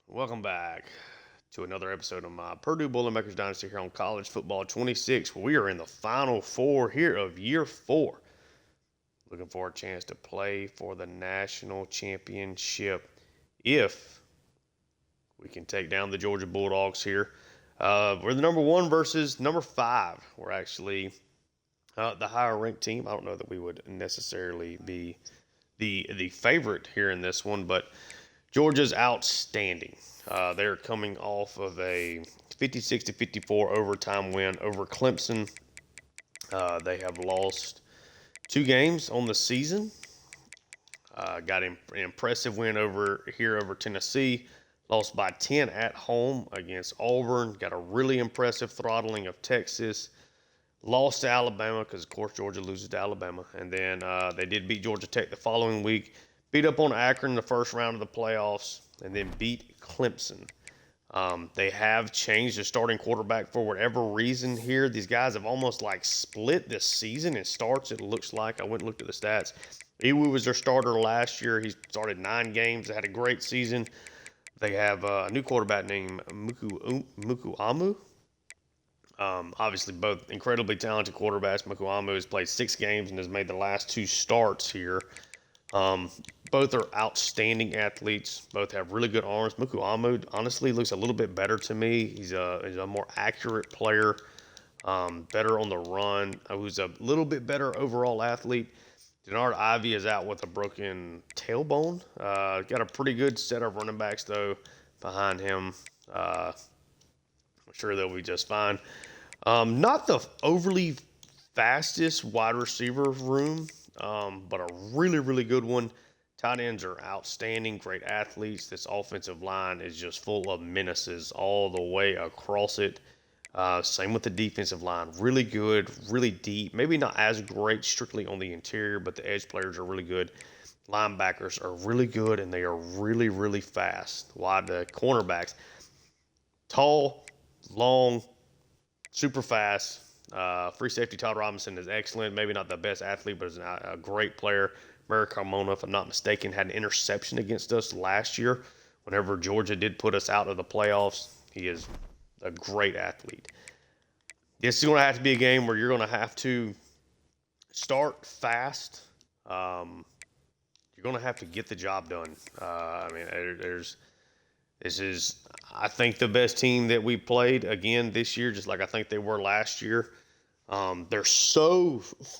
Welcome back to another episode of my Purdue Boilermakers Dynasty here on College Football 26. We are in the Final Four here of Year 4. Looking for a chance to play for the national championship if we can take down the Georgia Bulldogs here. We're the number 1 versus number 5. We're actually the higher ranked team. I don't know that we would necessarily be the favorite here in this one, but Georgia's outstanding. They're coming off of a 56-54 overtime win over Clemson. They have lost 2 games on the season. Got an impressive win over Tennessee. Lost by 10 at home against Auburn. Got a really impressive throttling of Texas. Lost to Alabama because, of course, Georgia loses to Alabama. And then they did beat Georgia Tech the following week. Beat up on Akron in the first round of the playoffs, and then beat Clemson. They have changed their starting quarterback for whatever reason here. These guys have almost like split this season in starts, it looks like. I went and looked at the stats. Iwu was their starter last year. He started 9 games, had a great season. They have a new quarterback named Mukuamu. Obviously, both incredibly talented quarterbacks. Mukuamu has played 6 games and has made the last 2 starts here. Both are outstanding athletes. Both have really good arms. Mukuamu honestly looks a little bit better to me. He's a more accurate player, better on the run. Who's a little bit better overall athlete. Denard Ivey is out with a broken tailbone. Got a pretty good set of running backs though behind him. I'm sure they'll be just fine. Not the overly fastest wide receiver room. But a really, really good one. Tight ends are outstanding, great athletes. This offensive line is just full of menaces all the way across it. Same with the defensive line. Really good, really deep. Maybe not as great strictly on the interior, but the edge players are really good. Linebackers are really good, and they are really, really fast. The cornerbacks, tall, long, super fast. Free safety Todd Robinson is excellent. Maybe not the best athlete, but is a great player. Mary Carmona, if I'm not mistaken, had an interception against us last year. Whenever Georgia did put us out of the playoffs, he is a great athlete. This is going to have to be a game where you're going to have to start fast. You're going to have to get the job done. This is, I think, the best team that we played again this year, just like I think they were last year. They're so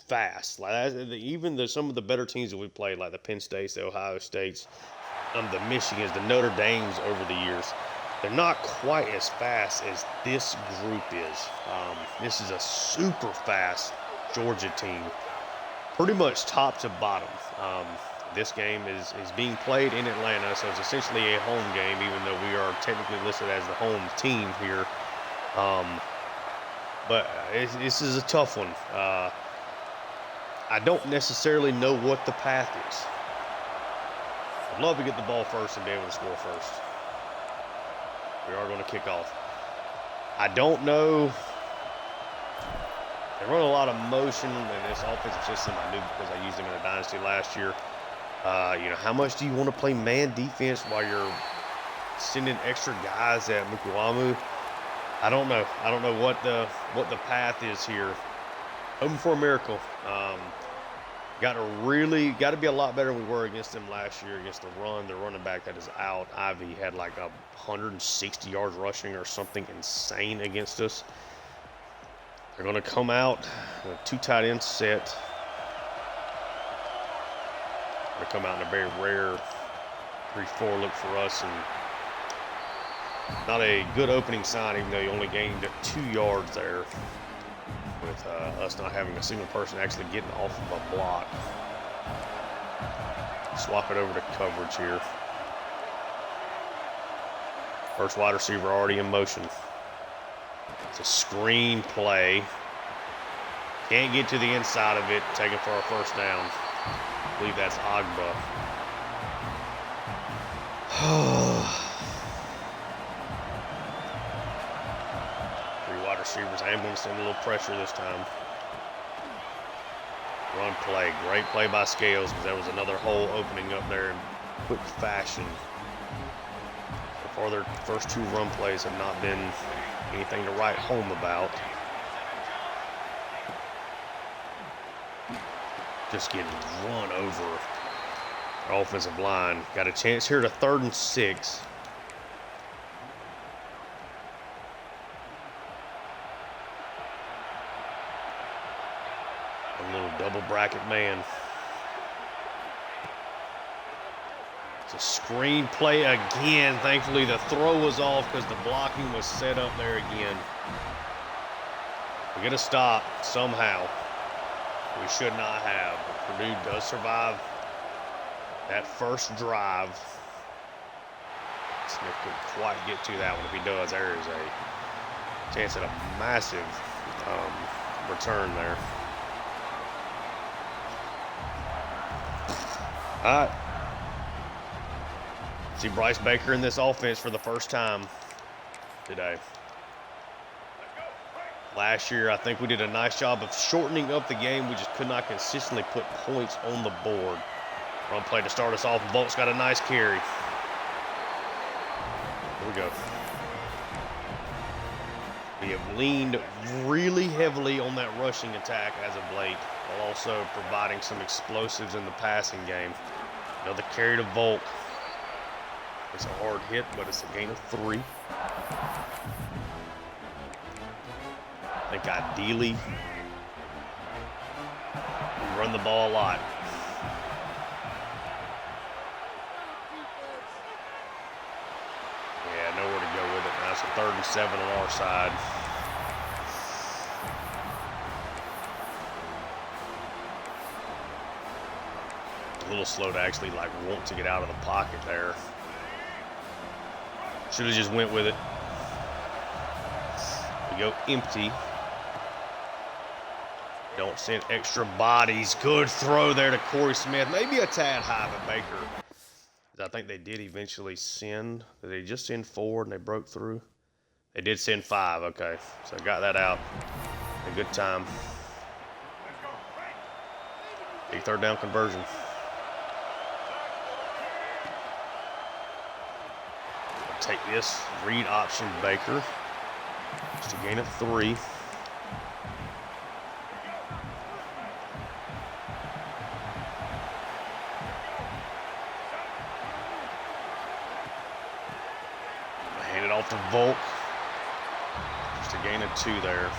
fast. Even some of the better teams that we played, like the Penn States, the Ohio States, the Michigans, the Notre Dames over the years, they're not quite as fast as this group is. This is a super fast Georgia team, pretty much top to bottom. This game is being played in Atlanta, so it's essentially a home game, even though we are technically listed as the home team here. But this is a tough one. I don't necessarily know what the path is. I'd love to get the ball first and be able to score first. We are going to kick off. I don't know. They run a lot of motion in this offensive system. I knew because I used them in the Dynasty last year. How much do you want to play man defense while you're sending extra guys at Mukuamu? I don't know. I don't know what the path is here. Hoping for a miracle. Got to be a lot better than we were against them last year against the run. The running back that is out, Ivy, had like 160 yards rushing or something insane against us. They're going to come out with a 2 tight end set. They come out in a very rare 3-4 look for us, and not a good opening sign, even though you only gained 2 yards there with us not having a single person actually getting off of a block. Swap it over to coverage here. First wide receiver already in motion. It's a screen play. Can't get to the inside of it, taken for a first down. I believe that's Agba. 3 wide receivers. I am going to send a little pressure this time. Run play. Great play by Scales because there was another hole opening up there in quick fashion. far, their first 2 run plays have not been anything to write home about. Just getting run over. Our offensive line got a chance here to 3rd and 6. A little double bracket man. It's a screen play again. Thankfully, the throw was off because the blocking was set up there again. We get a stop somehow. We should not have. But Purdue does survive that first drive. Smith couldn't quite get to that one. If he does, there is a chance at a massive return there. All right. See Bryce Baker in this offense for the first time today. Last year, I think we did a nice job of shortening up the game. We just could not consistently put points on the board. Run play to start us off. Volk's got a nice carry. Here we go. We have leaned really heavily on that rushing attack as of late, while also providing some explosives in the passing game. Another carry to Volk. It's a hard hit, but it's a gain of 3. I think ideally, we run the ball a lot. Yeah, nowhere to go with it. Now it's a 3rd and 7 on our side. A little slow to actually want to get out of the pocket there. Should have just went with it. We go empty. Don't send extra bodies. Good throw there to Corey Smith. Maybe a tad high, but Baker. I think they did eventually send. Did they just send 4 and they broke through? They did send 5. Okay, so I got that out. A good time. Big 3rd down conversion. Take this read option Baker. Just a gain of 3. Hand it off to Volk. Just a gain of 2 there.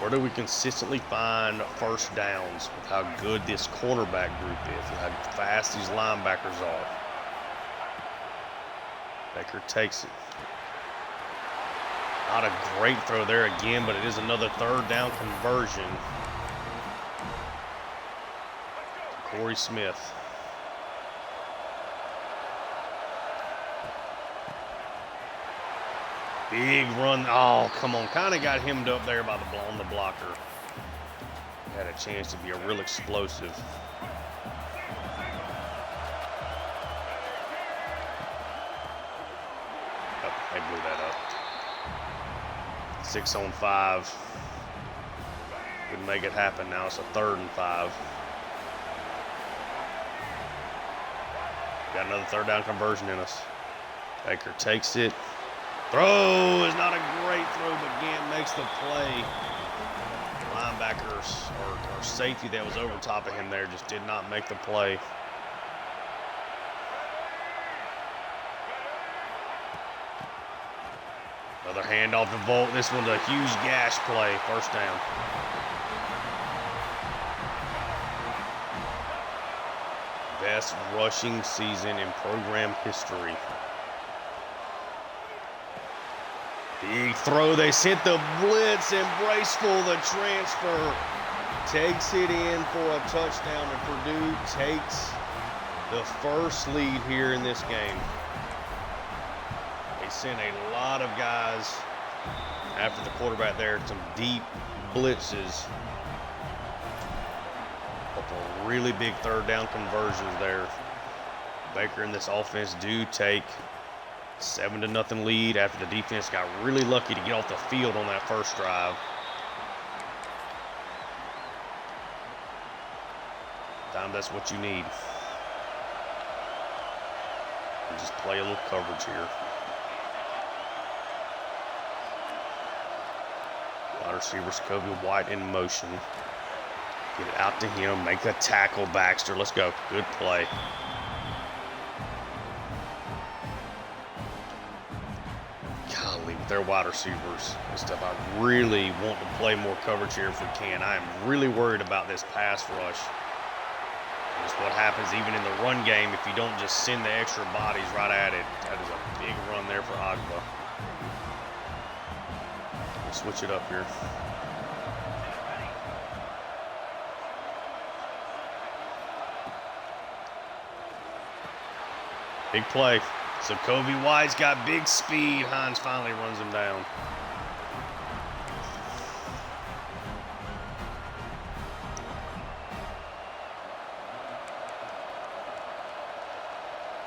Where do we consistently find first downs with how good this cornerback group is and how fast these linebackers are? Baker takes it. Not a great throw there again, but it is another 3rd down conversion. Corey Smith. Big run. Oh, come on. Kind of got hemmed up there by the blocker. Had a chance to be a real explosive. Oh, they blew that up. 6 on 5. Couldn't make it happen. Now it's a 3rd and 5. Got another 3rd down conversion in us. Baker takes it. Throw is not a great throw, but Gant makes the play. Linebackers or safety that was over top of him there just did not make the play. Another handoff to Volk. This one's a huge gash play. 1st down. Best rushing season in program history. Big throw. They sent the blitz, and Braceful, the transfer, takes it in for a touchdown, and Purdue takes the first lead here in this game. They sent a lot of guys after the quarterback there, some deep blitzes. Couple really big 3rd down conversions there. Baker and this offense do take 7-0 lead after the defense got really lucky to get off the field on that first drive. Sometimes that's what you need. Just play a little coverage here. Wide receivers, Kobe White in motion. Get it out to him. Make a tackle, Baxter. Let's go. Good play. Golly, with their wide receivers and stuff, I really want to play more coverage here if we can. I am really worried about this pass rush. That's what happens even in the run game if you don't just send the extra bodies right at it. That is a big run there for Agba. We'll switch it up here. Big play. So Kobe White's got big speed. Hines finally runs him down.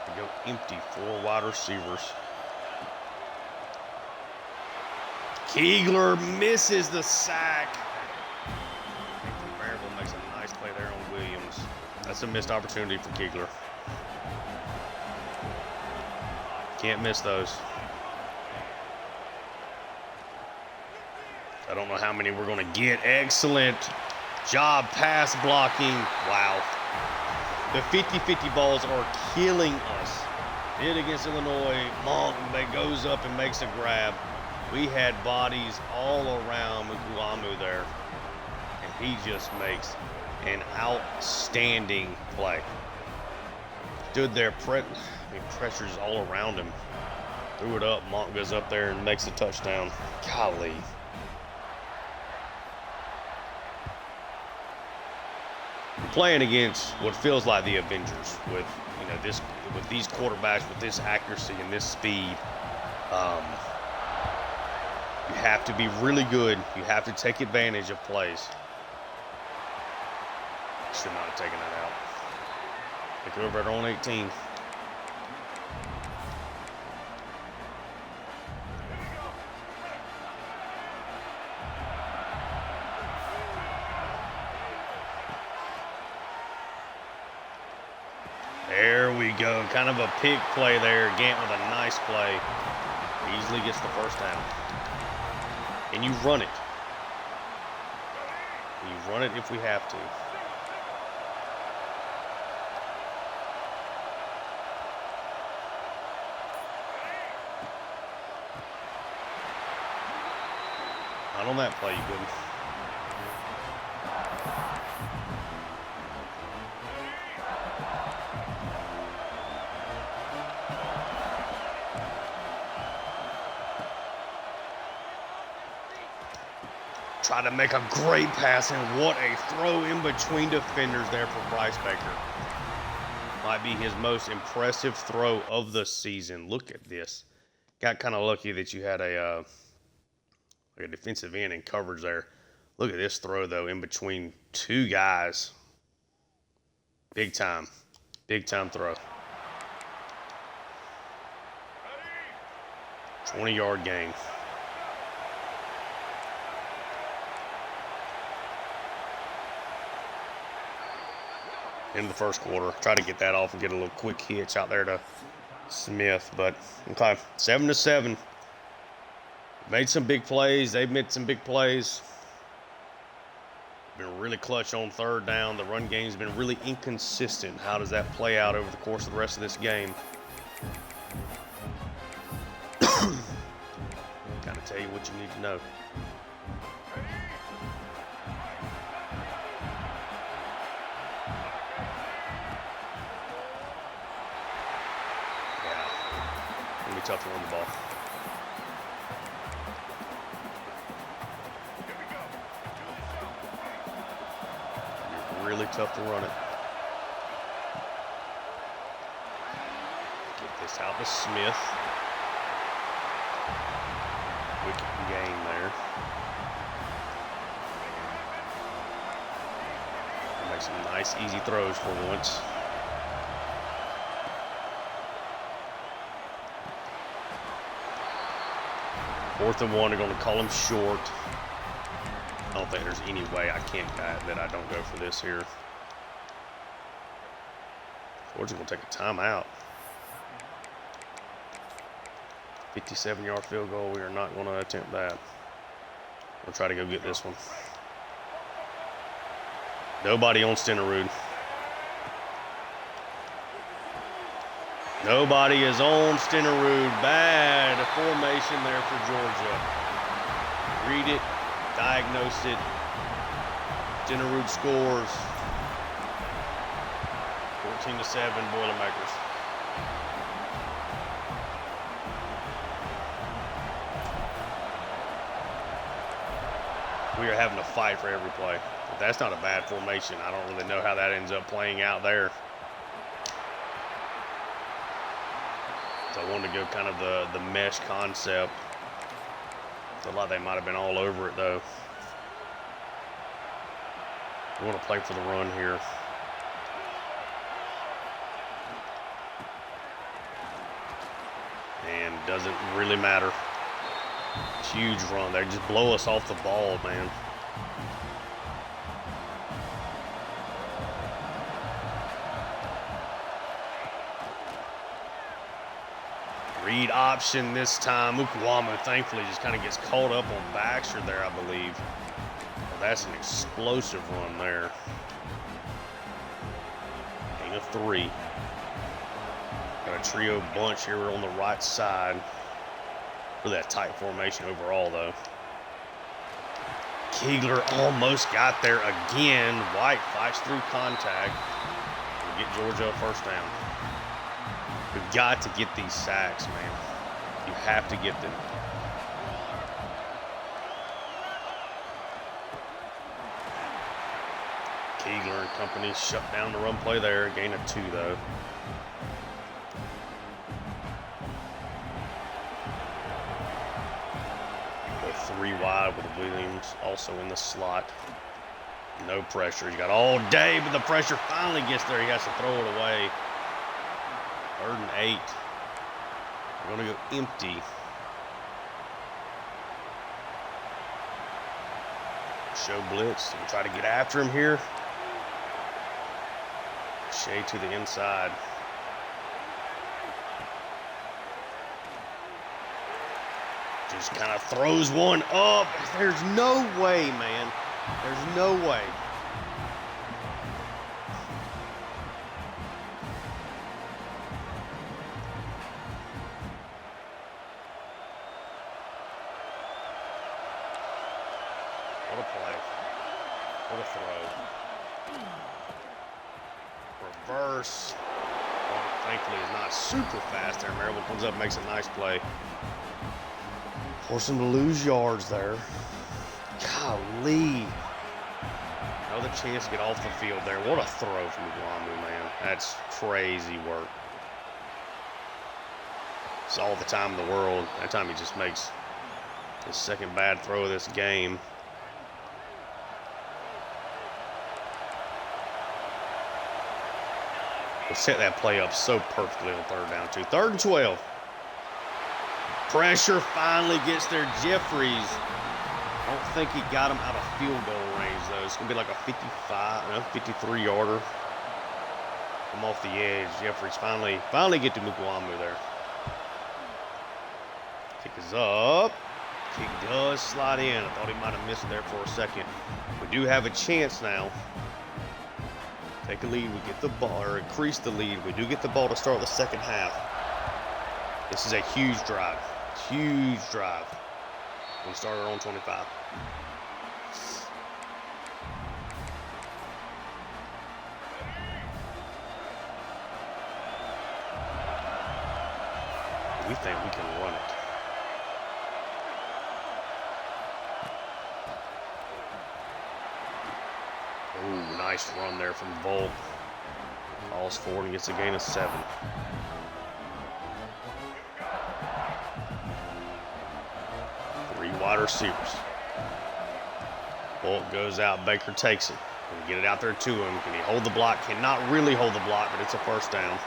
They go empty, 4 wide receivers. Keegler misses the sack. Marable makes a nice play there on Williams. That's a missed opportunity for Keegler. Can't miss those. I don't know how many we're going to get. Excellent job pass blocking. Wow. The 50-50 balls are killing us. Did against Illinois. Monk goes up and makes a grab. We had bodies all around Mukulamu there. And he just makes an outstanding play. Stood there, pressures all around him. Threw it up. Monk goes up there and makes a touchdown. Golly. We're playing against what feels like the Avengers with with these quarterbacks, with this accuracy and this speed. You have to be really good. You have to take advantage of plays. Should not have taken that out. Pick it over at our own 18. There we go. Kind of a pig play there. Gant with a nice play. Easily gets the first down. And you run it. You run it if we have to. Not on that play, you couldn't. Try to make a great pass, and what a throw in between defenders there for Bryce Baker. Might be his most impressive throw of the season. Look at this. Got kind of lucky that you had a defensive end in coverage there. Look at this throw, though, in between 2 guys. Big time throw. 20-yard gain. In the first quarter. Try to get that off and get a little quick hitch out there to Smith. But, okay, 7-7. Made some big plays. They've made some big plays. Been really clutch on third down. The run game's been really inconsistent. How does that play out over the course of the rest of this game? Kind of tell you what you need to know. Tough to run the ball. Really tough to run it. Get this out to Smith. Quick gain there. Make some nice, easy throws for once. 4th and 1, they're going to call him short. I don't think there's any way I can't that I don't go for this here. Georgia's going to take a timeout. 57-yard field goal. We are not going to attempt that. We'll try to go get this one. Nobody on Stenerud. Nobody is on Stenerud. Bad formation there for Georgia. Read it, diagnose it. Stenerud scores. 14-7 Boilermakers. We are having to fight for every play. But that's not a bad formation. I don't really know how that ends up playing out there. So I wanted to go kind of the mesh concept. Feel like they might have been all over it though. We want to play for the run here. And doesn't really matter. Huge run. They just blow us off the ball, man. Read option this time. Mukuamu thankfully just kind of gets caught up on Baxter there, I believe. Well, that's an explosive run there. Gain of 3. Got a trio bunch here on the right side. For that tight formation overall, though. Kegler almost got there again. White fights through contact. We get Georgia a first down. We've got to get these sacks, man. You have to get them. Kegler and company shut down the run play there. Gain of 2, though. Go 3 wide with the Williams also in the slot. No pressure. He's got all day, but the pressure finally gets there. He has to throw it away. 3rd and 8. We're going to go empty. Show blitz. We'll try to get after him here. Shea to the inside. Just kind of throws one up. There's no way, man. There's no way. What a play. What a throw. Reverse. Well, thankfully, it's not super fast there. Marable comes up, makes a nice play. Force him to lose yards there. Golly. Another chance to get off the field there. What a throw from Guamu, man. That's crazy work. It's all the time in the world. That time he just makes his second bad throw of this game. We'll set that play up so perfectly on 3rd down, too. 3rd and 12. Pressure finally gets there. Jeffries. I don't think he got him out of field goal range, though. It's going to be like a 53-yarder. Come off the edge. Jeffries finally get to Mukuamu there. Kick is up. Kick does slide in. I thought he might have missed it there for a second. We do have a chance now. Take a lead, we get the ball, or increase the lead. We do get the ball to start the second half. This is a huge drive. Huge drive. We started on 25. We think we can run it. Ooh, nice run there from Volk. Falls forward and gets a gain of 7. Three wide receivers. Volk goes out. Baker takes it. Can he get it out there to him? Can he hold the block? Cannot really hold the block, but it's a first down.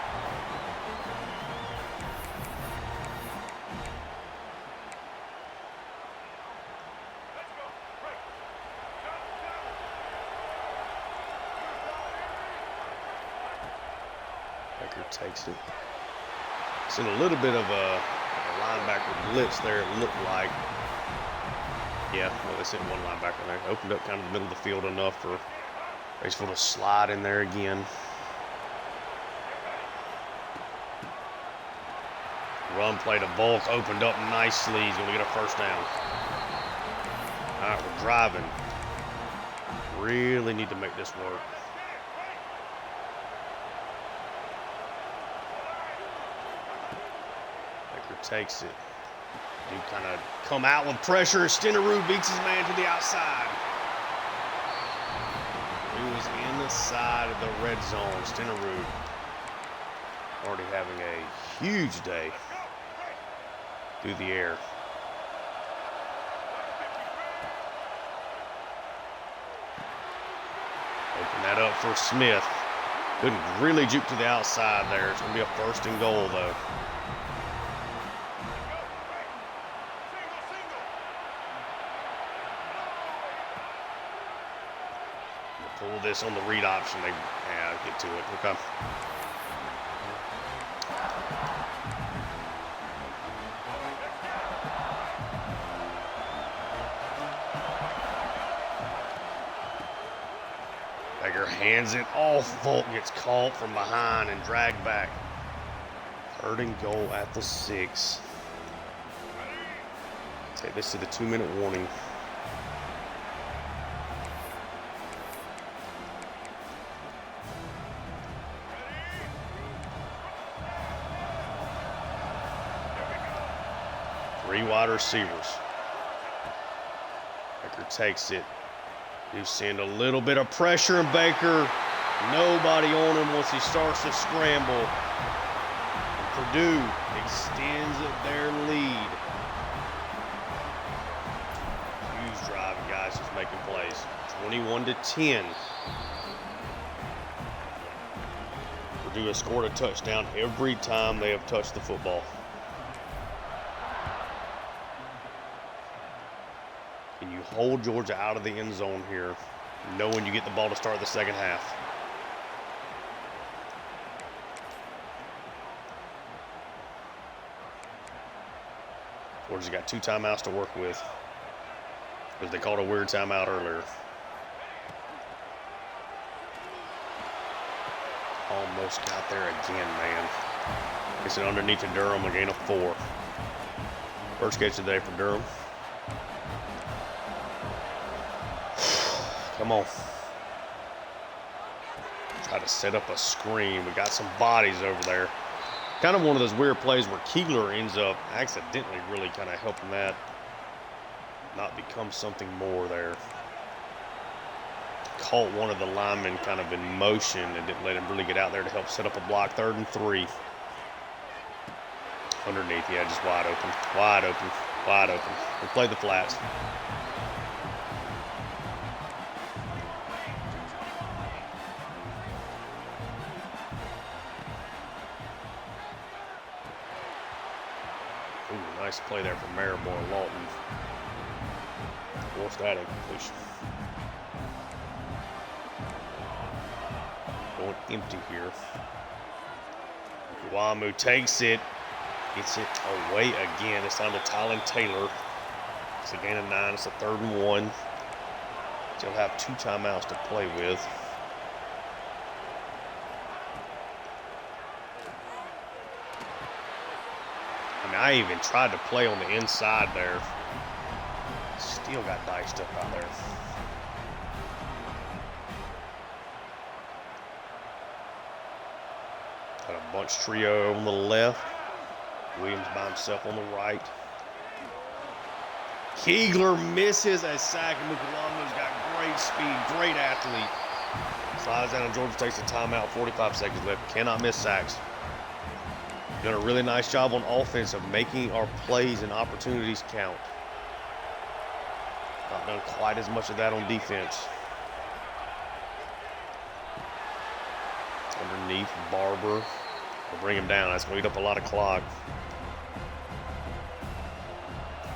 Baker takes it. It's in a little bit of a a linebacker blitz there, it looked like. Yeah, well, they sent one linebacker there. Opened up kind of the middle of the field enough for Raceville to slide in there again. Run play to Volk, opened up nicely. He's going to get a first down. All right, we're driving. Really need to make this work. Baker takes it. You kind of come out with pressure. Stenerud beats his man to the outside. He was inside of the red zone. Stenerud already having a huge day through the air. Open that up for Smith. Couldn't really juke to the outside there. It's going to be a first and goal, though. Pull this on the read option. Yeah, get to it. Okay. Baker hands it off. Volk gets caught from behind and dragged back. Third and goal at the 6. Take this to the 2-minute warning. Three wide receivers. Baker takes it. You send a little bit of pressure, and Baker, nobody on him once he starts to scramble. And Purdue extends their lead. Huge driving, guys, just making plays. 21-10. Purdue has scored a touchdown every time they have touched the football. And you hold Georgia out of the end zone here, knowing you get the ball to start the second half. Georgia's got 2 timeouts to work with, because they called a weird timeout earlier. Almost got there again, man. Gets it underneath to Durham, a gain of 4. First catch of the day for Durham. Come on. Try to set up a screen. We got some bodies over there. Kind of one of those weird plays where Keegler ends up accidentally really kind of helping that not become something more there. Caught one of the linemen kind of in motion and didn't let him really get out there to help set up a block. 3rd and 3. Underneath, yeah, just wide open. Wide open. Wide open. We'll play the flats. Ooh, nice play there from Maribor Lawton. Forced that incompletion. Going empty here. Wamu takes it. Gets it away again. It's time to Tylen Taylor. It's a gain of 9. It's a 3rd and 1. Still have 2 timeouts to play with. I even tried to play on the inside there. Still got diced up out there. Got a bunch trio on the left. Williams by himself on the right. Keegler misses a sack. Mukulamu's got great speed, great athlete. Slides down and Georgia takes a timeout. 45 seconds left. Cannot miss sacks. Done a really nice job on offense of making our plays and opportunities count. Not done quite as much of that on defense. Underneath Barber. We'll bring him down. That's going to eat up a lot of clock.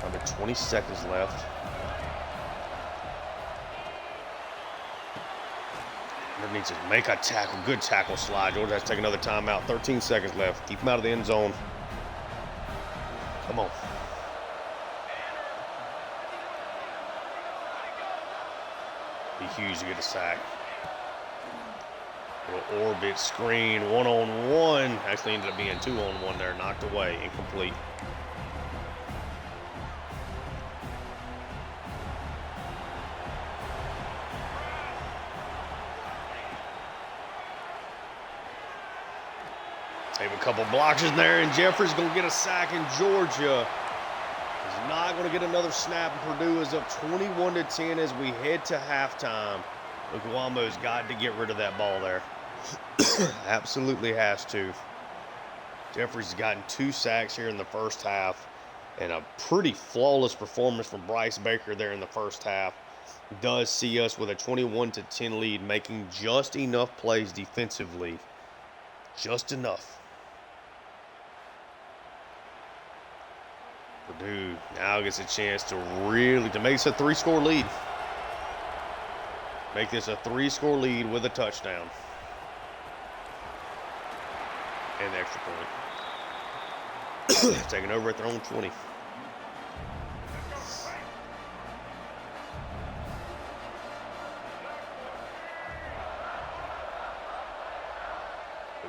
Under 20 seconds left. Needs to make a tackle. Good tackle slide. Georgia has to take another timeout. 13 seconds left. Keep him out of the end zone. Come on. Be huge to get a sack. Little orbit screen, one-on-one. Actually ended up being two-on-one there, knocked away, incomplete. Save a couple blocks in there, and Jeffrey's going to get a sack in Georgia. He's not going to get another snap, and Purdue is up 21-10 as we head to halftime. Okuamo's got to get rid of that ball there. Absolutely has to. Jeffrey's gotten 2 sacks here in the first half, and a pretty flawless performance from Bryce Baker there in the first half. Does see us with a 21-10 lead, making just enough plays defensively. Just enough. Purdue now gets a chance to make this a 3-score lead. Make this a 3-score lead with a touchdown. And the extra point. Taking over at their own 20.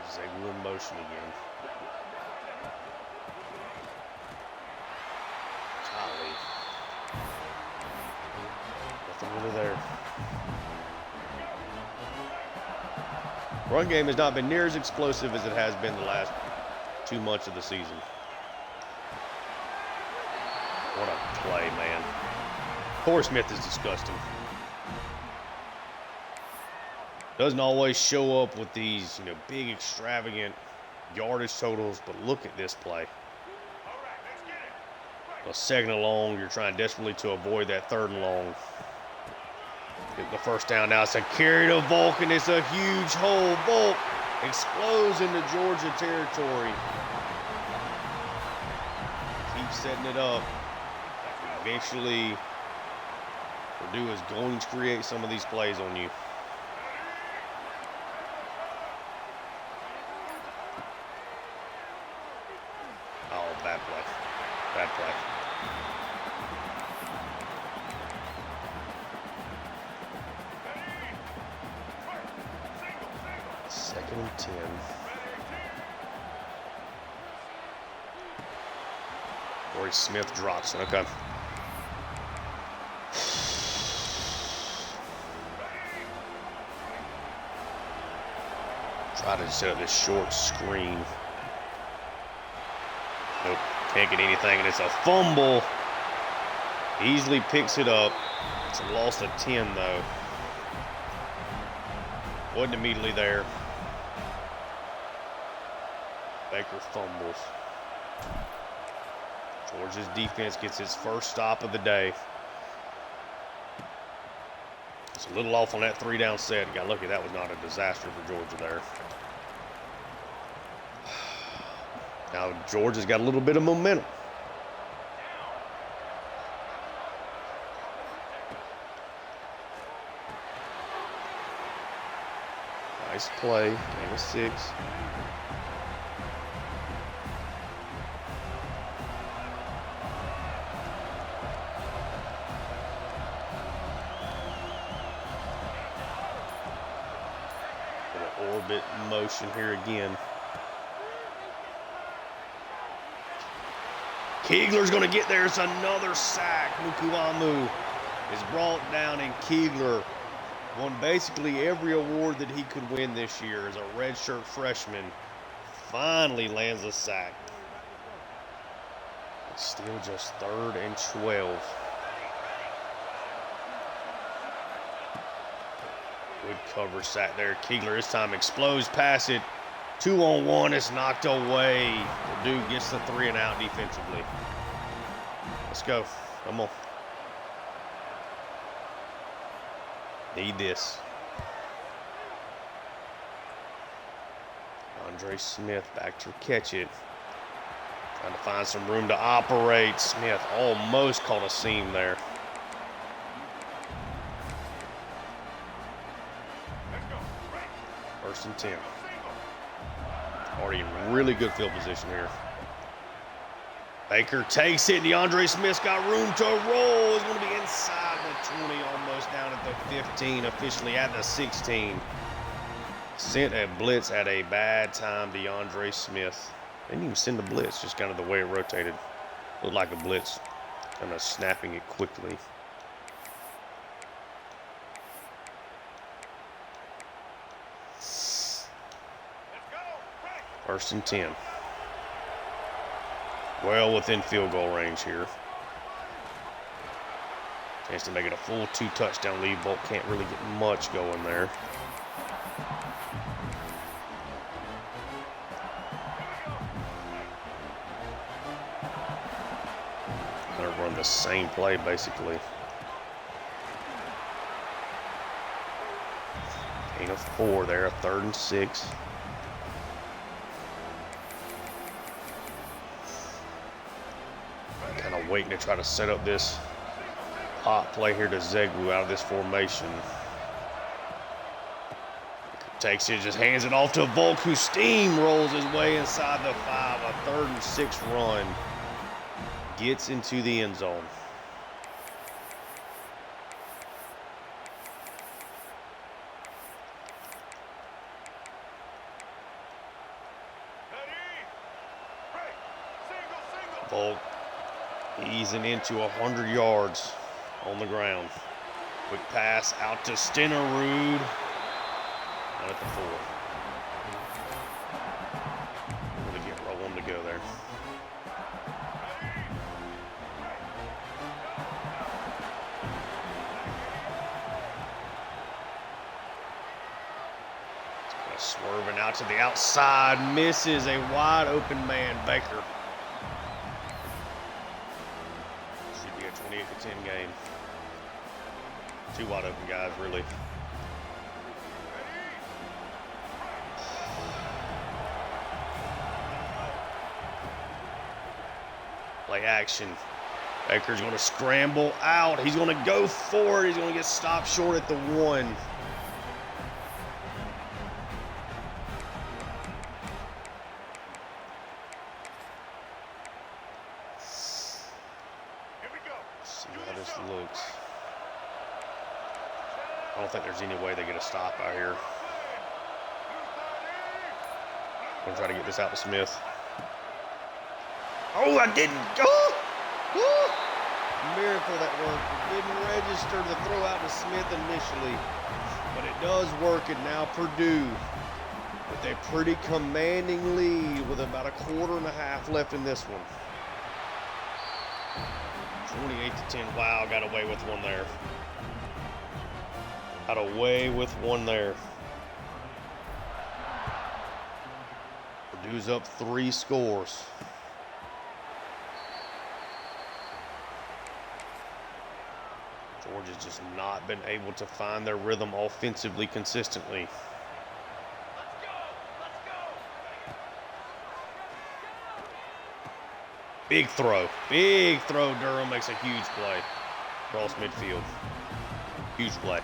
Zaglu in motion again. Golly. Nothing really there. Run game has not been near as explosive as it has been the last 2 months of the season. What a play, man. Corey Smith is disgusting. Doesn't always show up with these, big, extravagant yardage totals, but look at this play. A second and long, you're trying desperately to avoid that 3rd and long. Get the first down now. It's a carry to Volk, and it's a huge hole. Volk explodes into Georgia territory. Keep setting it up. Eventually, Purdue is going to create some of these plays on you. Bad play. Bad play. Second and 10. Corey Smith drops it. Okay. Try to set up this short screen. Nope, can't get anything, and it's a fumble. Easily picks it up. It's a loss of 10, though. Wasn't immediately there. Baker fumbles. Georgia's defense gets its first stop of the day. It's a little off on that 3-down set. Got lucky that was not a disaster for Georgia there. Now, Georgia's got a little bit of momentum. Nice play, gain of 6. Little orbit motion here again. Keegler's going to get there. It's another sack. Mukuamu is brought down, and Keegler won basically every award that he could win this year as a redshirt freshman. Finally lands a sack. It's still just 3rd and 12. Good cover sack there. Keegler this time explodes past it. 2-on-1, it's knocked away. Purdue gets the 3 and out defensively. Let's go. Come on. Need this. Andre Smith back to catch it. Trying to find some room to operate. Smith almost caught a seam there. First and 10. Already in really good field position here. Baker takes it. DeAndre Smith's got room to roll. He's going to be inside the 20, almost down at the 15, officially at the 16. Sent a blitz at a bad time, DeAndre Smith. Didn't even send the blitz, just kind of the way it rotated. Looked like a blitz, kind of snapping it quickly. First and 10. Well within field goal range here. Chance to make it a full 2-touchdown lead. Bolt can't really get much going there. Gonna run the same play basically. Gain of 4 there, a 3rd and 6. Kind of waiting to try to set up this hot play here to Zegwu out of this formation. Takes it, just hands it off to Volk, who steamrolls his way inside the 5. A 3rd and 6 run. Gets into the end zone. Volk easing into 100 yards on the ground. Quick pass out to Stenerud. Out at the 4. Going to get rolling to go there. Swerving out to the outside, misses a wide open man, Baker. Should be a 28-10 game. 2 wide open guys, really. Play action. Baker's going to scramble out. He's going to go for it. He's going to get stopped short at the 1. Looks. I don't think there's any way they get a stop out here. I'm gonna try to get this out to Smith. Oh, I didn't. Miracle that worked. It didn't register the throw out to Smith initially, but it does work. And now Purdue with a pretty commanding lead with about a 1/4 left in this one. 28-10. Wow, got away with one there. Got away with one there. Purdue's up 3 scores. Georgia's just not been able to find their rhythm offensively consistently. Big throw. Big throw. Durham makes a huge play. Cross midfield. Huge play.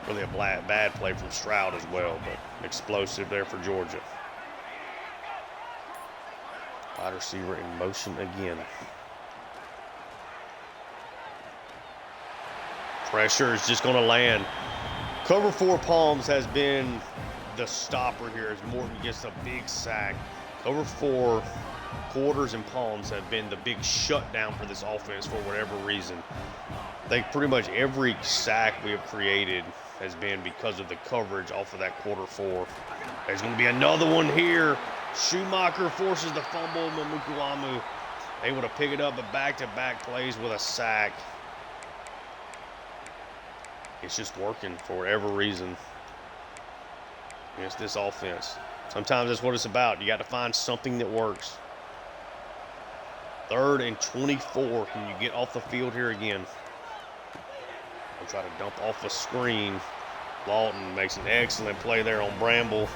Really a bad play from Stroud as well, but explosive there for Georgia. Wide receiver in motion again. Pressure is just going to land. Cover 4 Palms has been the stopper here as Morton gets a big sack. Cover 4 quarters and Palms have been the big shutdown for this offense for whatever reason. I think pretty much every sack we have created has been because of the coverage off of that quarter 4. There's going to be another one here. Schumacher forces the fumble. Mamukuamu able to pick it up, but back-to-back plays with a sack. It's just working for whatever reason against this offense. Sometimes that's what it's about. You got to find something that works. 3rd and 24. Can you get off the field here again? I'll try to dump off a screen. Lawton makes an excellent play there on Bramble.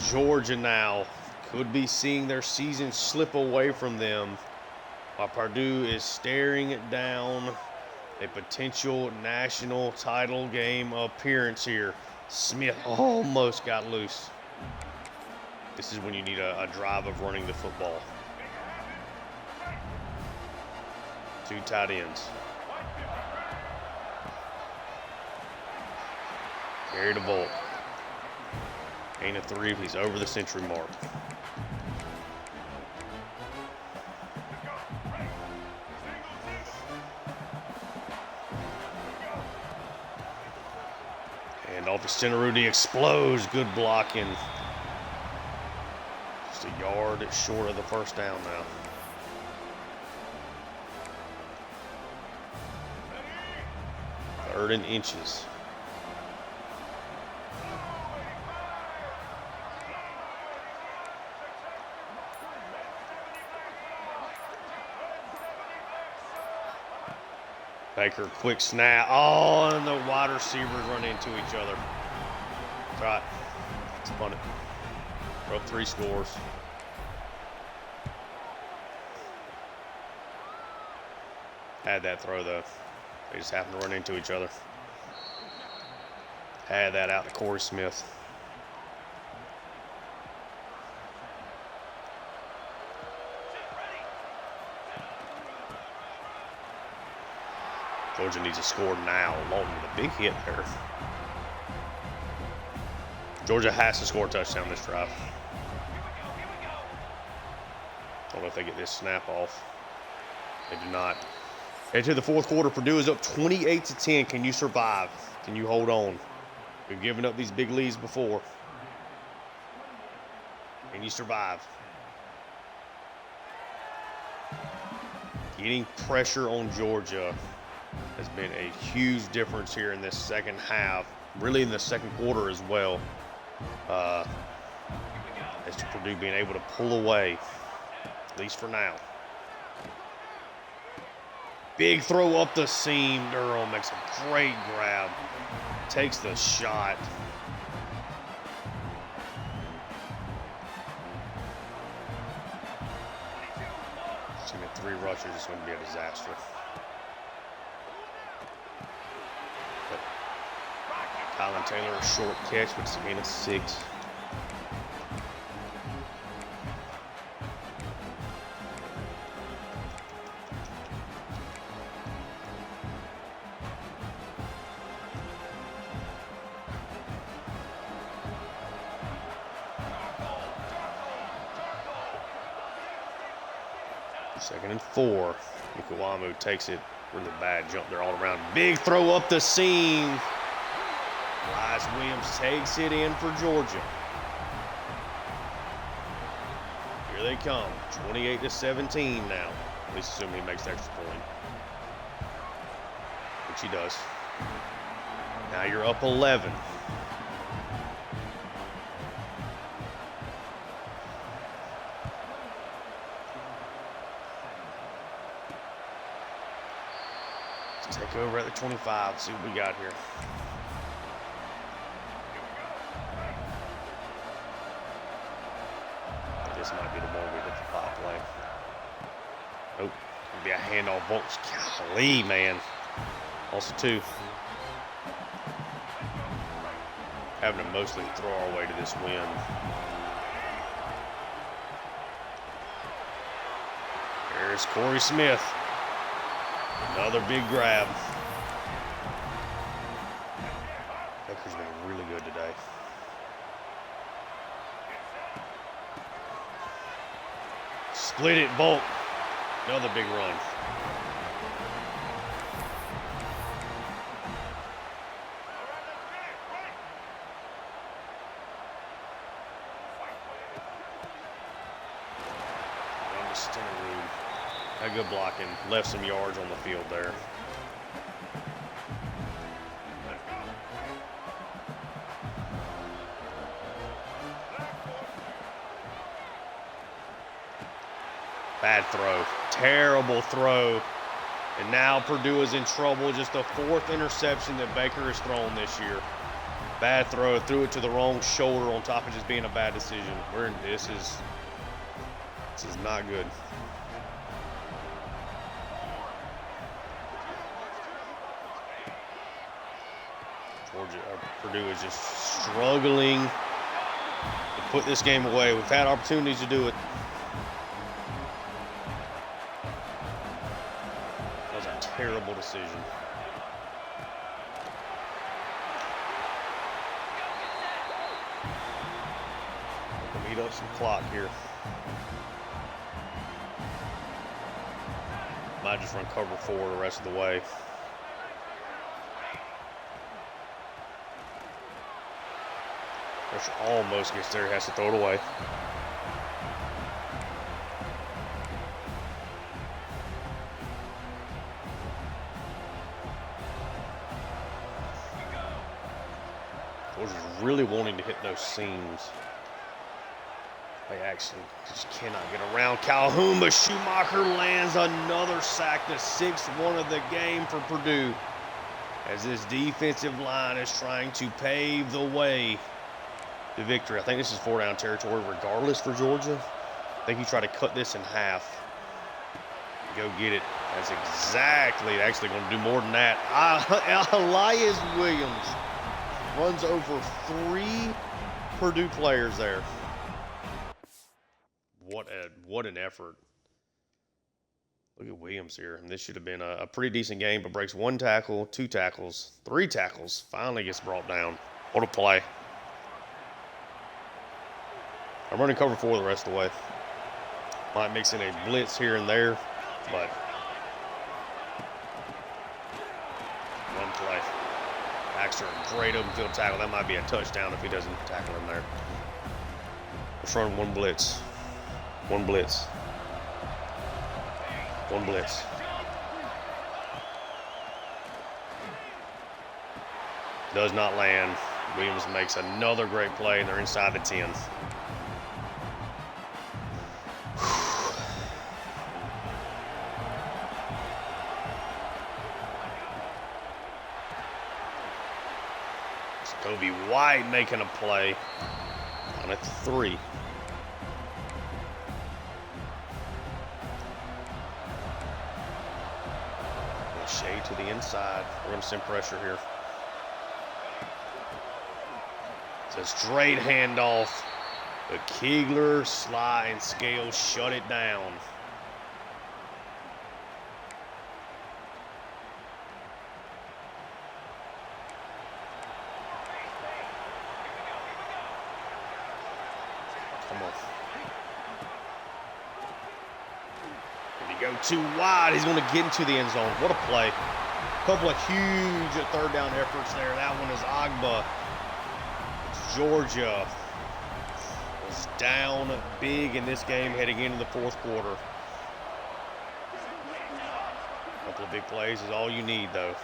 Georgia now could be seeing their season slip away from them while Purdue is staring down a potential national title game appearance here. Smith almost got loose. This is when you need a drive of running the football. 2 tight ends. Carry the ball. Gain a 3 if he's over the century mark. And off to center, Rudy explodes. Good blocking. Just a yard short of the first down now. Third and inches. Baker, quick snap. Oh, and the wide receivers run into each other. That's right. It's funny. Throw up 3 scores. Had that throw, though. They just happened to run into each other. Had that out to Corey Smith. Georgia needs to score now. Lawton with a big hit there. Georgia has to score a touchdown this drive. I don't know if they get this snap off. They do not. Into the fourth quarter, Purdue is up 28-10. Can you survive? Can you hold on? We've given up these big leads before. Can you survive? Getting pressure on Georgia has been a huge difference here in this second half, really in the second quarter as well, as to Purdue being able to pull away, at least for now. Big throw up the seam. Durham makes a great grab, takes the shot. It's going to be 3 rushers. It's going to be a disaster. Colin Taylor, a short catch, but it's a gain of 6. Second and 4. Ikawamu takes it. Really bad jump there all around. Big throw up the seam. Elias Williams takes it in for Georgia. Here they come, 28-17 now. At least assuming he makes the extra point, which he does. Now you're up 11. Let's take over at the 25, see what we got here. This might be the one we hit the pop play. Nope. It'll be a handoff. Bolts. Golly, man. Also, 2. Having to mostly throw our way to this win. There's Corey Smith. Another big grab. Baker's been really good today. Split it, Bolt. Another big run. Had good blocking. Left some yards on the field there. Bad throw. Terrible throw. And now Purdue is in trouble. Just the 4th interception that Baker has thrown this year. Bad throw. Threw it to the wrong shoulder on top of just being a bad decision. This is not good. Purdue is just struggling to put this game away. We've had opportunities to do it. That was a terrible decision. We'll eat up some clock here. Might just run cover 4 the rest of the way. Pressure almost gets there, has to throw it away. Georgia's really wanting to hit those seams. They actually just cannot get around Calhoun, but Schumacher lands another sack, the 6th one of the game for Purdue, as this defensive line is trying to pave the way to victory. I think this is 4-down territory regardless for Georgia. I think he tried to cut this in half. Go get it. That's exactly, actually going to do more than that. Elias Williams runs over 3 Purdue players there. What an effort. Look at Williams here. And this should have been a pretty decent game, but breaks 1 tackle, 2 tackles, 3 tackles. Finally gets brought down. What a play. I'm running cover 4 the rest of the way. Might mix in a blitz here and there, but one play. Baxter, great open field tackle. That might be a touchdown if he doesn't tackle him there. Let's run 1 blitz. 1 blitz. 1 blitz. Does not land. Williams makes another great play, and they're inside the 10. Kobe White making a play on a 3. Shade to the inside. We're going to send pressure here. It's a straight handoff, but Kegler, Sly, and Scales shut it down. Come on. If you go too wide, he's going to get into the end zone. What a play. A couple of huge 3rd down efforts there. That one is Agba. Georgia was down big in this game heading into the 4th quarter. A couple of big plays is all you need, though.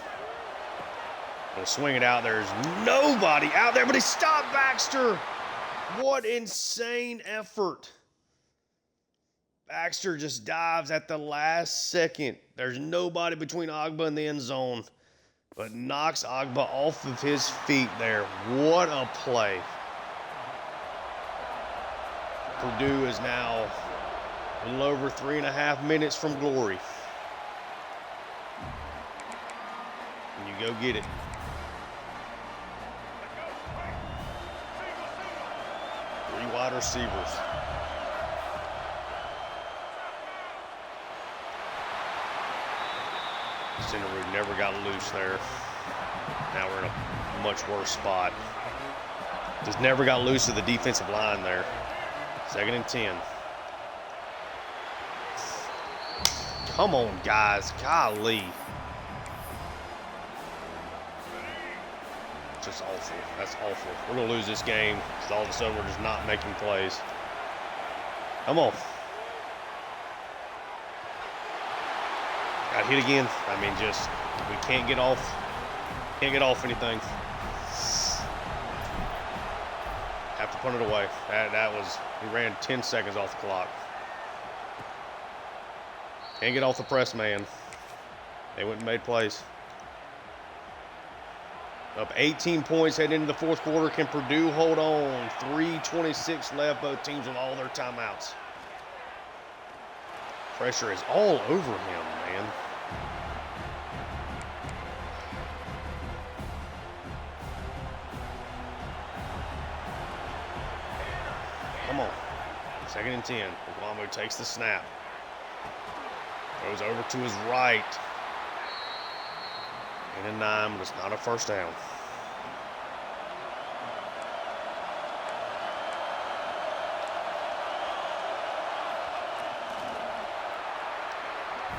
Gonna swing it out. There's nobody out there, but he stopped Baxter. What insane effort. Baxter just dives at the last second. There's nobody between Agba and the end zone, but knocks Agba off of his feet there. What a play. Purdue is now a little over 3.5 minutes from glory. And you go get it. Three wide receivers. Centerwood never got loose there. Now we're in a much worse spot. Just never got loose to the defensive line there. 2nd and 10. Come on, guys. Golly. Just awful. That's awful. We're going to lose this game because all of a sudden we're just not making plays. Come on. Got hit again. I mean, just we can't get off anything. Have to punt it away. That was, he ran 10 seconds off the clock. Can't get off the press man. They went and made plays. Up 18 points heading into the 4th quarter. Can Purdue hold on? 3:26 left. Both teams with all their timeouts. Pressure is all over him, man. on. 2nd and 10. Mukuamu takes the snap. Goes over to his right. 8 and 9, but it's not a first down.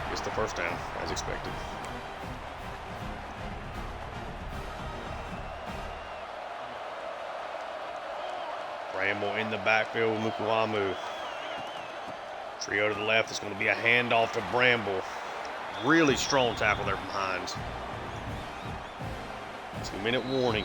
Gets the first down, as expected. Bramble in the backfield with Mukuamu. Trio to the left. It's going to be a handoff to Bramble. Really strong tackle there from Hines. 2-minute warning.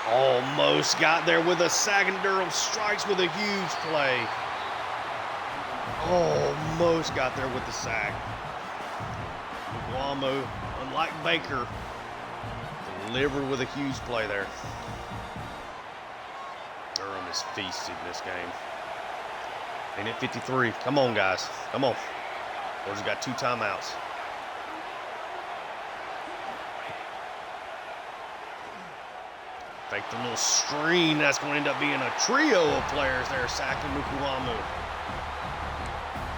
Almost got there with a sack, and Durham strikes with a huge play. Almost got there with the sack. Mukuamu, unlike Baker, delivered with a huge play there. Durham is feasting this game. Minute 53. Come on, guys. Come on. Georgia's got 2 timeouts. Fake the little screen. That's going to end up being a trio of players there sacking Mukuamu.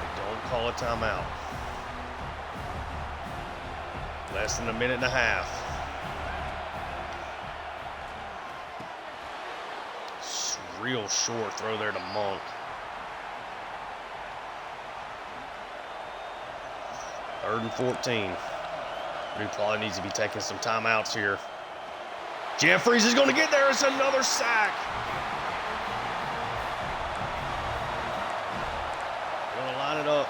They don't call a timeout. Less than a minute and a half. Real short throw there to Monk. 3rd and 14. Purdue probably needs to be taking some timeouts here. Jeffries is going to get there. It's another sack. Going to line it up.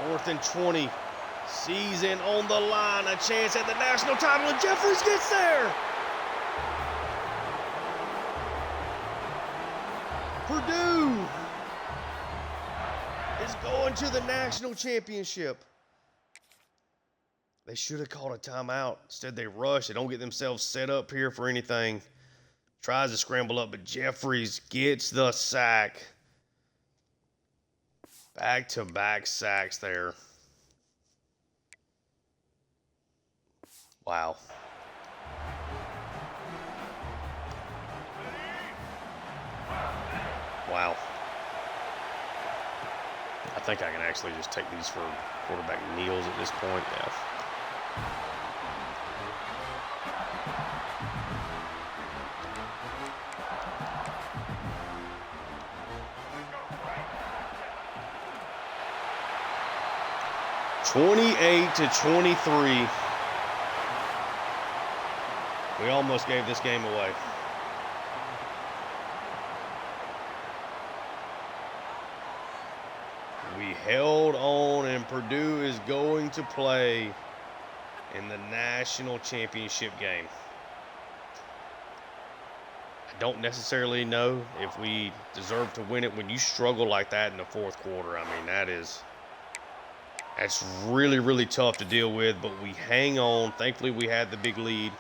4th and 20. Season on the line. A chance at the national title, and Jeffries gets there. Purdue is going to the national championship. They should have called a timeout. Instead, they rush. They don't get themselves set up here for anything. Tries to scramble up, but Jeffries gets the sack. Back-to-back sacks there. Wow. Wow. I think I can actually just take these for quarterback kneels at this point. Yeah. (28-23). We almost gave this game away. We held on, and Purdue is going to play in the national championship game. I don't necessarily know if we deserve to win it when you struggle like that in the 4th quarter. I mean, that's really, really tough to deal with, but we hang on. Thankfully, we had the big lead.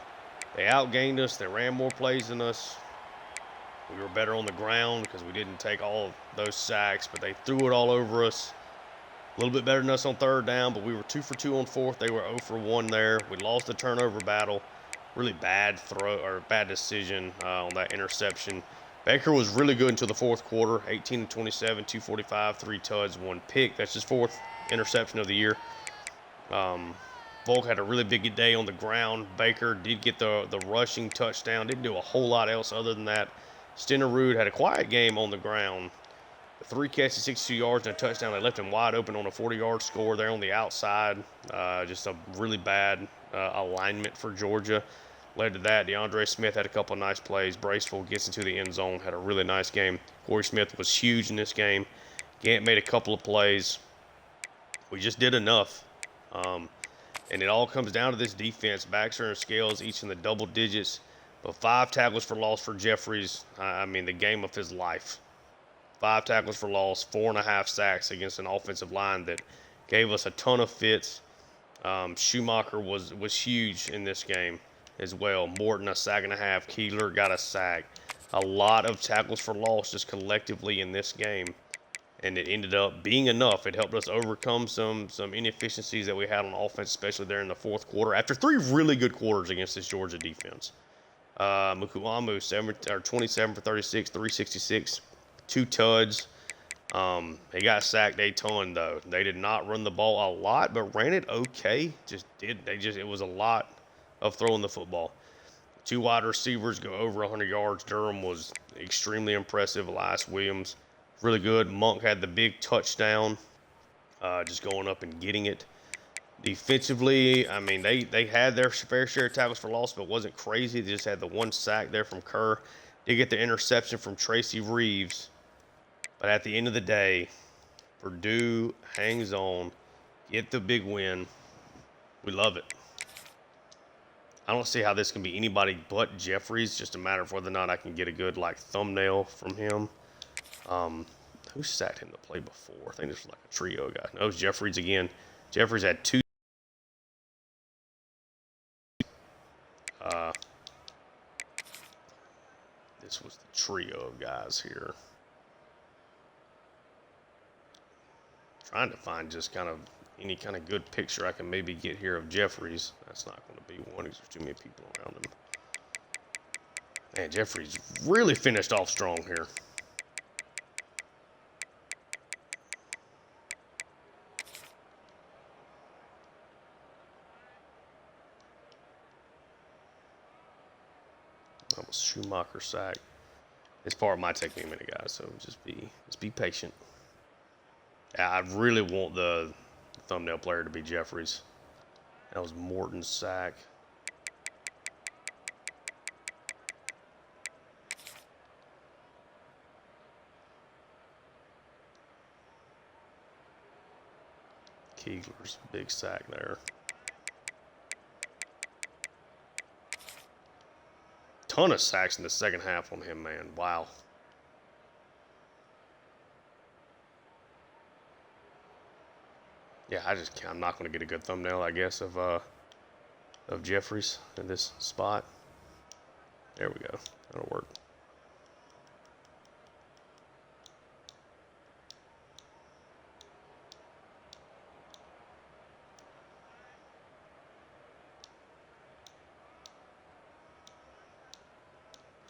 They outgained us. They ran more plays than us. We were better on the ground because we didn't take all of those sacks, but they threw it all over us. A little bit better than us on 3rd down, but we were 2 for 2 on 4th. They were 0 for 1 there. We lost the turnover battle. Really bad throw or bad decision on that interception. Baker was really good until the 4th quarter. 18-27, 245, 3 tuds, 1 pick. That's his 4th interception of the year. Volk had a really big day on the ground. Baker did get the rushing touchdown. Didn't do a whole lot else other than that. Stenerud had a quiet game on the ground. 3 catches, 62 yards, and a touchdown. They left him wide open on a 40-yard score there on the outside. Just a really bad alignment for Georgia. Led to that. DeAndre Smith had a couple of nice plays. Braceville gets into the end zone. Had a really nice game. Corey Smith was huge in this game. Gant made a couple of plays. We just did enough. And it all comes down to this defense. Baxter and Scales each in the double digits. But 5 tackles for loss for Jeffries. I mean, the game of his life. 5 tackles for loss, 4.5 sacks against an offensive line that gave us a ton of fits. Schumacher was huge in this game as well. Morton, a sack and a half. Keeler got a sack. a lot of tackles for loss just collectively in this game. And it ended up being enough. It helped us overcome some inefficiencies that we had on offense, especially there in the fourth quarter. After 3 really good quarters against this Georgia defense. Mukuamu, 27 for 36, 366, 2 tuds. He got sacked a ton, though. They did not run the ball a lot, but ran it okay. It was a lot of throwing the football. 2 wide receivers go over 100 yards. Durham was extremely impressive. Elias Williams, really good. Monk had the big touchdown, just going up and getting it. Defensively, I mean, they had their fair share of tackles for loss, but it wasn't crazy. They just had the 1 sack there from Kerr. Did get the interception from Tracy Reeves. But at the end of the day, Purdue hangs on, get the big win. We love it. I don't see how this can be anybody but Jeffries. Just a matter of whether or not I can get a good thumbnail from him. Who sacked him to play before? I think this was like a trio guy. No, it was Jeffries again. Jeffries had 2. This was the trio of guys here. Trying to find just kind of any kind of good picture I can maybe get here of Jeffries. That's not going to be one because there's too many people around him. Man, Jeffries really finished off strong here. That was Schumacher sack. This part might take me a minute, guys, so just be patient. I really want the thumbnail player to be Jeffries. That was Morton's sack. Keegler's big sack there. Ton of sacks in the second half on him, man. Wow. Yeah, I'm not going to get a good thumbnail, I guess, of Jeffries in this spot. There we go. That'll work.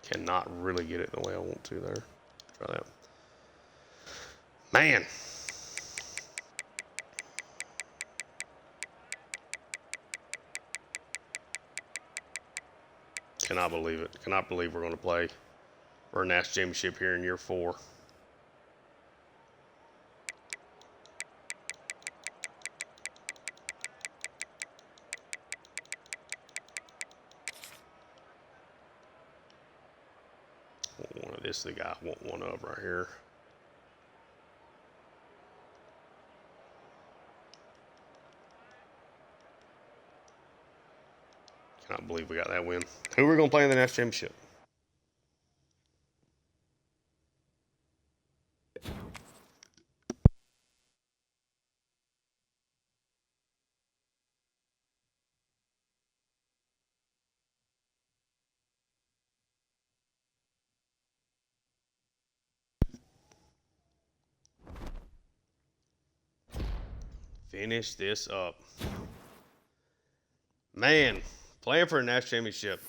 Cannot really get it the way I want to there. Try that. Man. Cannot believe it. Cannot believe we're going to play for a national championship here in year 4. This is the guy I want one of right here. Cannot believe we got that win. Who are we going to play in the national championship? Finish this up. Man, playing for a national championship.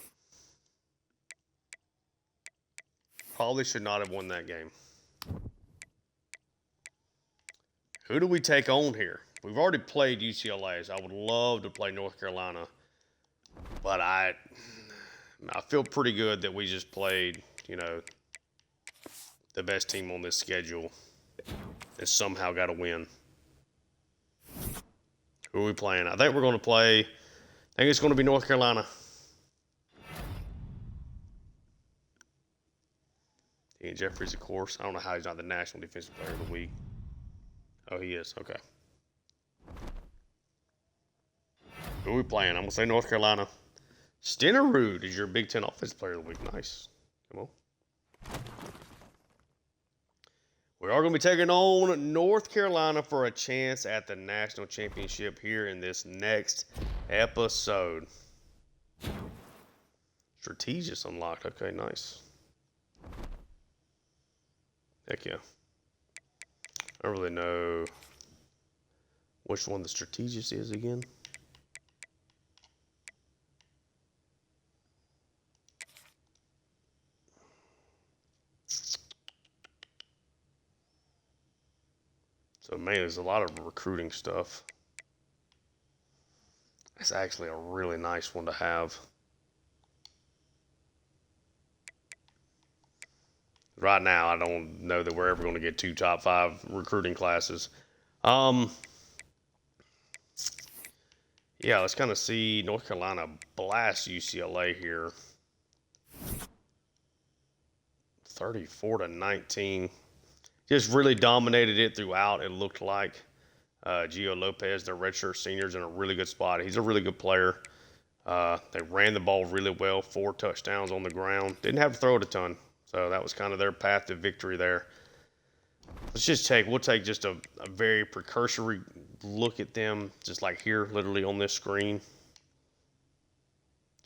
Probably should not have won that game. Who do we take on here? We've already played UCLA, so I would love to play North Carolina. But I feel pretty good that we just played, the best team on this schedule and somehow got a win. Who are we playing? I think we're going to play, I think it's going to be North Carolina. Ian Jeffries, of course. I don't know how he's not the National Defensive Player of the Week. Oh, he is. Okay. Who are we playing? I'm going to say North Carolina. Stenerud is your Big Ten Offensive Player of the Week. Nice. Come on. We are going to be taking on North Carolina for a chance at the national championship here in this next episode. Strategist unlocked. Okay, nice. Heck yeah. I don't really know which one the strategist is again. So, man, there's a lot of recruiting stuff. It's actually a really nice one to have. Right now, I don't know that we're ever going to get 2 top 5 recruiting classes. Yeah, let's kind of see North Carolina blast UCLA here. 34-19. Just really dominated it throughout, it looked like. Gio Lopez, their redshirt senior, is in a really good spot. He's a really good player. They ran the ball really well, 4 touchdowns on the ground. Didn't have to throw it a ton, so that was kind of their path to victory there. We'll take just a very precursory look at them, just like here, literally on this screen.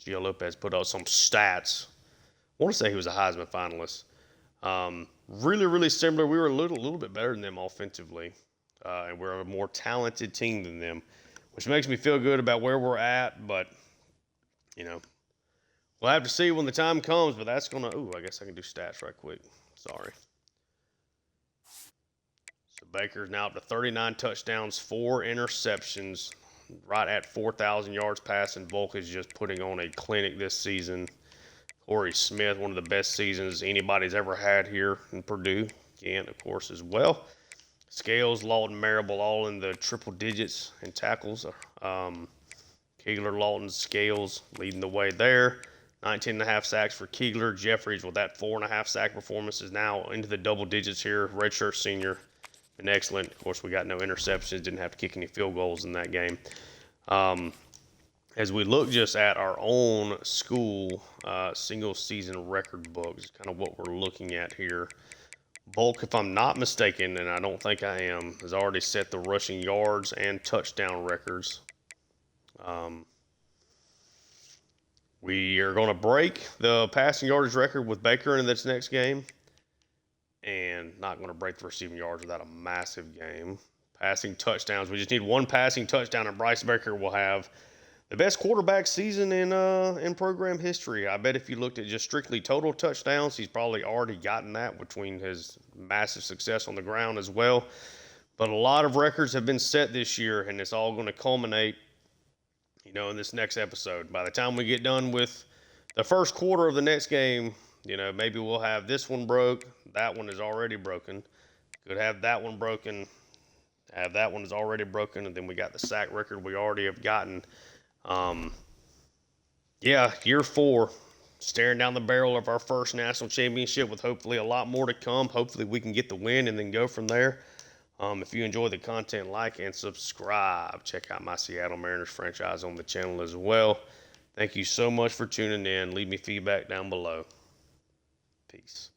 Gio Lopez put out some stats. I want to say he was a Heisman finalist. Really, really similar. We were a little bit better than them offensively, and we're a more talented team than them, which makes me feel good about where we're at. But we'll have to see when the time comes. But that's gonna. Ooh, I guess I can do stats right quick. Sorry. So Baker's now up to 39 touchdowns, 4 interceptions, right at 4,000 yards passing. Volk is just putting on a clinic this season. Corey Smith, one of the best seasons anybody's ever had here in Purdue. Gant, of course, as well. Scales, Lawton, Marable, all in the triple digits in tackles. Keegler, Lawton, Scales leading the way there. 19.5 sacks for Keegler. Jeffries with that 4.5 sack performance is now into the double digits here. Redshirt senior, been excellent. Of course, we got no interceptions. Didn't have to kick any field goals in that game. As we look just at our own school single season record books, kind of what we're looking at here. Volk, if I'm not mistaken, and I don't think I am, has already set the rushing yards and touchdown records. We are going to break the passing yardage record with Baker in this next game, and not going to break the receiving yards without a massive game. Passing touchdowns, we just need 1 passing touchdown, and Bryce Baker will have the best quarterback season in program history. I bet if you looked at just strictly total touchdowns, he's probably already gotten that between his massive success on the ground as well. But a lot of records have been set this year, and it's all going to culminate, in this next episode. By the time we get done with the first quarter of the next game, maybe we'll have this one broke. That one is already broken. Could have that one broken. Have that one is already broken, and then we got the sack record we already have gotten. Year 4, staring down the barrel of our first national championship with hopefully a lot more to come. Hopefully we can get the win and then go from there. If you enjoy the content, like and subscribe. Check out my Seattle Mariners franchise on the channel as well. Thank you so much for tuning in. Leave me feedback down below. Peace.